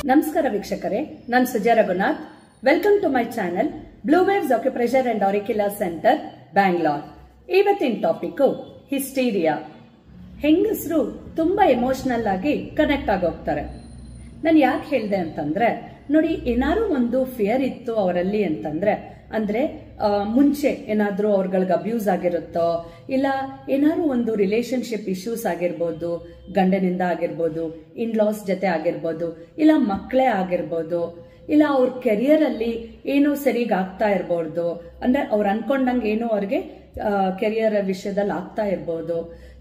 ನಮಸ್ಕಾರ ವೀಕ್ಷಕರೇ, ನಾನು Suja Raghunath. Welcome to my channel blue waves acupressure and auricular centre Bangalore. ಇವತ್ತಿನ ಟಾಪಿಕ್ ಹಿಸ್ಟೀರಿಯಾ. ಹೆಂಗಸರು ತುಂಬಾ ಎಮೋಷನಲ್ ಆಗಿ ಕನೆಕ್ಟ್ ಆಗೋಗ್ತಾರೆ. ನಾನು ಯಾಕೆ ಹೇಳಿದೆ ಅಂತಂದ್ರೆ, ನೋಡಿ, ಏನಾದ್ರು ಒಂದು ಫಿಯರ್ ಇತ್ತು ಅವರಲ್ಲಿ ಅಂತಂದ್ರೆ, ಅಂದ್ರೆ ಮುಂಚೆ ಏನಾದ್ರೂ ಅವ್ರಗಳಿಗೆ ಅಬ್ಯೂಸ್ ಆಗಿರುತ್ತೋ, ಇಲ್ಲ ಏನಾದ್ರು ಒಂದು ರಿಲೇಶನ್ಶಿಪ್ ಇಶ್ಯೂಸ್ ಆಗಿರ್ಬೋದು, ಗಂಡನಿಂದ ಆಗಿರ್ಬೋದು, ಇನ್ಲಾಸ್ ಜೊತೆ ಆಗಿರ್ಬೋದು, ಇಲ್ಲ ಮಕ್ಕಳೇ ಆಗಿರ್ಬೋದು, ಇಲ್ಲ ಅವ್ರ ಕೆರಿಯರ್ ಅಲ್ಲಿ ಏನೋ ಸರಿಗ್ ಆಗ್ತಾ ಇರ್ಬೋದು, ಅಂದ್ರೆ ಅವ್ರು ಅನ್ಕೊಂಡಂಗೆ ಏನೋ ಅವ್ರಿಗೆ ಕೆರಿಯರ್ ವಿಷಯದಲ್ಲಿ ಆಗ್ತಾ ಇರ್ಬೋದು.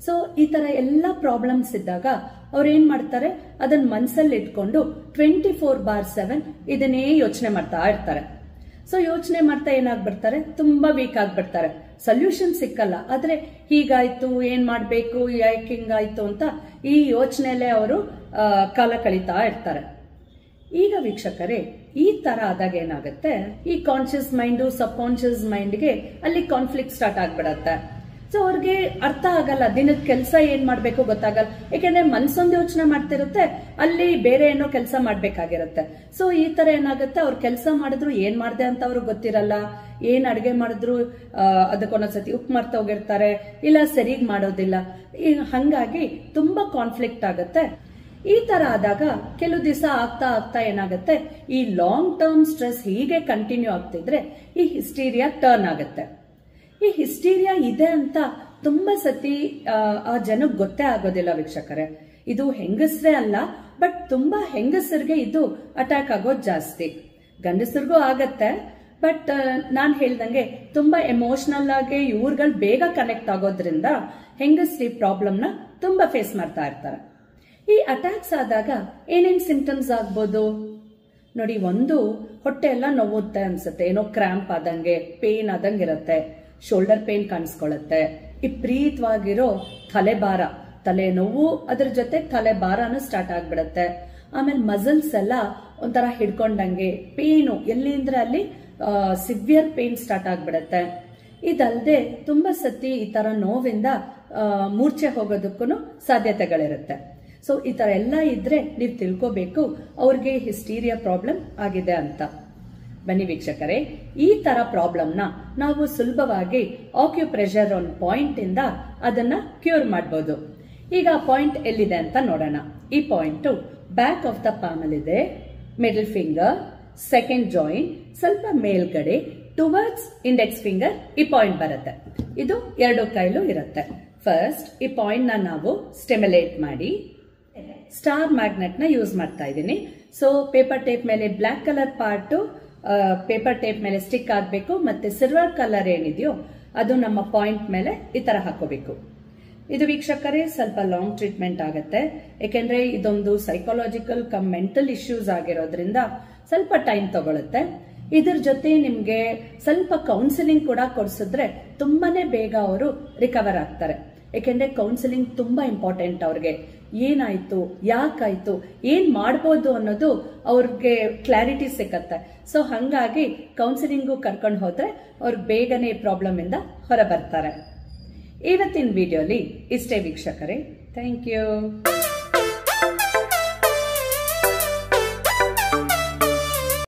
ಸೊ ಈ ತರ ಎಲ್ಲ ಪ್ರಾಬ್ಲಮ್ಸ್ ಇದ್ದಾಗ ಅವ್ರು ಏನ್ ಮಾಡ್ತಾರೆ, ಅದನ್ನ ಮನ್ಸಲ್ಲಿ ಇಟ್ಕೊಂಡು 24/7 ಇದನ್ನೇ ಯೋಚನೆ ಮಾಡ್ತಾ ಇರ್ತಾರೆ. ಸೊ ಯೋಚನೆ ಮಾಡ್ತಾ ಏನಾಗ್ಬಿಡ್ತಾರೆ, ತುಂಬಾ ವೀಕ್ ಆಗ್ಬಿಡ್ತಾರೆ. ಸೊಲ್ಯೂಷನ್ ಸಿಕ್ಕಲ್ಲ. ಆದ್ರೆ ಹೀಗಾಯ್ತು, ಏನ್ ಮಾಡ್ಬೇಕು, ಯಾಕೆ ಹಿಂಗಾಯ್ತು ಅಂತ ಈ ಯೋಚನೆಯಲ್ಲೇ ಅವರು ಕಾಲ ಕಳೀತಾ ಇರ್ತಾರೆ. ಈಗ ವೀಕ್ಷಕರೇ, ಈ ತರ ಆದಾಗ ಏನಾಗುತ್ತೆ, ಈ ಕಾನ್ಶಿಯಸ್ ಮೈಂಡ್ ಸಬ್ ಕಾನ್ಶಿಯಸ್ ಮೈಂಡ್ಗೆ ಅಲ್ಲಿ ಕಾನ್ಫ್ಲಿಕ್ಟ್ ಸ್ಟಾರ್ಟ್ ಆಗ್ಬಿಡತ್ತೆ. ಸೊ ಅವ್ರಿಗೆ ಅರ್ಥ ಆಗಲ್ಲ, ದಿನದ ಕೆಲಸ ಏನ್ ಮಾಡ್ಬೇಕು ಗೊತ್ತಾಗಲ್ಲ. ಯಾಕೆಂದ್ರೆ ಮನ್ಸೊಂದು ಯೋಚನೆ ಮಾಡ್ತಿರುತ್ತೆ, ಅಲ್ಲಿ ಬೇರೆ ಏನೋ ಕೆಲಸ ಮಾಡ್ಬೇಕಾಗಿರುತ್ತೆ. ಸೊ ಈ ತರ ಏನಾಗುತ್ತೆ, ಅವ್ರ ಕೆಲಸ ಮಾಡಿದ್ರು ಏನ್ ಮಾಡ್ದೆ ಅಂತ ಅವ್ರಿಗೆ ಗೊತ್ತಿರಲ್ಲ. ಏನ್ ಅಡ್ಗೆ ಮಾಡಿದ್ರು ಅದಕ್ಕೊಂದೊಂದ್ಸತಿ ಉಪ್ಪು ಮರ್ತ ಹೋಗಿರ್ತಾರೆ, ಇಲ್ಲ ಸರಿಗ್ ಮಾಡೋದಿಲ್ಲ. ಹಂಗಾಗಿ ತುಂಬಾ ಕಾನ್ಫ್ಲಿಕ್ಟ್ ಆಗುತ್ತೆ. ಈ ತರ ಆದಾಗ ಕೆಲವು ದಿವಸ ಆಗ್ತಾ ಆಗ್ತಾ ಏನಾಗುತ್ತೆ, ಈ ಲಾಂಗ್ ಟರ್ಮ್ ಸ್ಟ್ರೆಸ್ ಹೀಗೆ ಕಂಟಿನ್ಯೂ ಆಗ್ತಿದ್ರೆ ಈ ಹಿಸ್ಟೀರಿಯಾ ಟರ್ನ್ ಆಗುತ್ತೆ. ಈ ಹಿಸ್ಟೀರಿಯಾ ಇದೆ ಅಂತ ತುಂಬಾ ಸತಿ ಆ ಜನಕ್ಕೆ ಗೊತ್ತೇ ಆಗೋದಿಲ್ಲ ವೀಕ್ಷಕರೇ. ಇದು ಹೆಂಗಸರೇ ಅಲ್ಲ, ಬಟ್ ತುಂಬಾ ಹೆಂಗಸರಿಗೆ ಇದು ಅಟ್ಯಾಕ್ ಆಗೋದು ಜಾಸ್ತಿ. ಗಂಡಸರಿಗೂ ಆಗತ್ತೆ, ಬಟ್ ನಾನ್ ಹೇಳ್ದಂಗೆ ತುಂಬಾ ಎಮೋಷನಲ್ ಆಗಿ ಇವ್ರುಗಳು ಬೇಗ ಕನೆಕ್ಟ್ ಆಗೋದ್ರಿಂದ ಹೆಂಗಸರು ಈ ಪ್ರಾಬ್ಲಮ್ ನ ತುಂಬಾ ಫೇಸ್ ಮಾಡ್ತಾ ಇರ್ತಾರೆ. ಈ ಅಟ್ಯಾಕ್ಸ್ ಆದಾಗ ಏನೇನ್ ಸಿಂಪ್ಟಮ್ಸ್ ಆಗ್ಬೋದು ನೋಡಿ. ಒಂದು, ಹೊಟ್ಟೆ ಎಲ್ಲ ನೋವುತ್ತೆ ಅನ್ಸುತ್ತೆ, ಏನೋ ಕ್ರಾಂಪ್ ಆದಂಗೆ, ಪೇನ್ ಆದಂಗೆ ಇರುತ್ತೆ, ಶೋಲ್ಡರ್ ಪೇನ್ ಕಾಣಿಸ್ಕೊಳ್ಳುತ್ತೆ, ವಿಪರೀತವಾಗಿರೋ ತಲೆಭಾರ, ತಲೆ ನೋವು, ಅದ್ರ ಜೊತೆ ತಲೆ ಭಾರನೂ ಸ್ಟಾರ್ಟ್ ಆಗ್ಬಿಡತ್ತೆ. ಆಮೇಲೆ ಮಸಲ್ಸ್ ಎಲ್ಲ ಒಂಥರ ಹಿಡ್ಕೊಂಡಂಗೆ ಪೇನು, ಎಲ್ಲಿ ಅಂದ್ರೆ ಅಲ್ಲಿ ಸಿವಿಯರ್ ಪೇನ್ ಸ್ಟಾರ್ಟ್ ಆಗ್ಬಿಡತ್ತೆ. ಇದಲ್ಲದೆ ತುಂಬಾ ಸತಿ ಈ ತರ ನೋವಿಂದ ಮೂರ್ಛೆ ಹೋಗೋದಕ್ಕೂ ಸಾಧ್ಯತೆಗಳಿರುತ್ತೆ. ಸೊ ಈ ತರ ಎಲ್ಲ ಇದ್ರೆ ನೀವು ತಿಳ್ಕೋಬೇಕು ಅವ್ರಿಗೆ ಹಿಸ್ಟೀರಿಯಾ ಪ್ರಾಬ್ಲಮ್ ಆಗಿದೆ ಅಂತ. ಬನ್ನಿ ವೀಕ್ಷಕರೇ, ಈ ತರ ಪ್ರಾಬ್ಲಮ್ ನ ನಾವು ಸುಲಭವಾಗಿ ಆಕ್ಯುಪ್ರೆಷರ್ ಒಂದು ಪಾಯಿಂಟ್ ಇಂದ ಅದನ್ನ ಕ್ಯೂರ್ ಮಾಡಬಹುದು. ಈಗ ಆ ಪಾಯಿಂಟ್ ಎಲ್ಲಿದೆ ಅಂತ ನೋಡೋಣ. ಈ point back of the palm ಅಲ್ಲಿ ಇದೆ, ಮಿಡಲ್ ಫಿಂಗರ್, ಸೆಕೆಂಡ್ ಜಾಯಿಂಟ್ ಸ್ವಲ್ಪ ಮೇಲ್ಗಡೆ ಟುವರ್ಡ್ಸ್ ಇಂಡೆಕ್ಸ್ ಫಿಂಗರ್ ಈ ಪಾಯಿಂಟ್ ಬರುತ್ತೆ. ಇದು ಎರಡು ಕೈಲೂ ಇರುತ್ತೆ. ಫಸ್ಟ್ ಈ ಪಾಯಿಂಟ್ ನ ನಾವು ಸ್ಟಿಮ್ಯುಲೇಟ್ ಮಾಡಿ ಸ್ಟಾರ್ ಮ್ಯಾಗ್ನೆಟ್ ನ ಯೂಸ್ ಮಾಡ್ತಾ ಇದ್ದೀನಿ. ಸೊ ಪೇಪರ್ ಟೇಪ್ ಮೇಲೆ black colour part paper tape ಮೇಲೆ ಸ್ಟಿಕ್ ಆಗಬೇಕು, ಮತ್ತೆ ಸಿಲ್ವರ್ ಕಲರ್ ಏನಿದೆಯೋ ಅದು ನಮ್ಮ ಪಾಯಿಂಟ್ ಮೇಲೆ ಈ ತರ ಹಾಕೋಬೇಕು. ಇದು ವೀಕ್ಷಕರೇ ಸ್ವಲ್ಪ ಲಾಂಗ್ ಟ್ರೀಟ್ಮೆಂಟ್ ಆಗುತ್ತೆ, ಯಾಕೆಂದ್ರೆ ಇದೊಂದು ಸೈಕಾಲಜಿಕಲ್ ಕಮ್ ಮೆಂಟಲ್ ಇಶ್ಯೂಸ್ ಆಗಿರೋದ್ರಿಂದ ಸ್ವಲ್ಪ ಟೈಮ್ ತಗೊಳುತ್ತೆ. ಇದ್ರ ಜೊತೆ ನಿಮ್ಗೆ ಸ್ವಲ್ಪ ಕೌನ್ಸಿಲಿಂಗ್ ಕೂಡ ಕೊಡಿಸಿದ್ರೆ ತುಂಬಾನೇ ಬೇಗ ಅವರು ರಿಕವರ್ ಆಗ್ತಾರೆ. ಯಾಕೆಂದ್ರೆ ಕೌನ್ಸಿಲಿಂಗ್ ತುಂಬಾ ಇಂಪಾರ್ಟೆಂಟ್. ಅವ್ರಿಗೆ ಏನಾಯ್ತು, ಯಾಕಾಯ್ತು, ಏನ್ ಮಾಡ್ಬೋದು ಅನ್ನೋದು ಅವ್ರಿಗೆ ಕ್ಲಾರಿಟಿ ಸಿಕ್ಕತ್ತೆ. ಸೊ ಹಂಗಾಗಿ ಕೌನ್ಸಿಲಿಂಗು ಕರ್ಕೊಂಡು ಹೋದ್ರೆ ಅವ್ರಿಗೆ ಬೇಗನೆ ಪ್ರಾಬ್ಲಮ್ ಇಂದ ಹೊರ ಬರ್ತಾರೆ. ಇವತ್ತಿನ ವಿಡಿಯೋಲಿ ಇಷ್ಟೇ ವೀಕ್ಷಕರೇ. Thank you.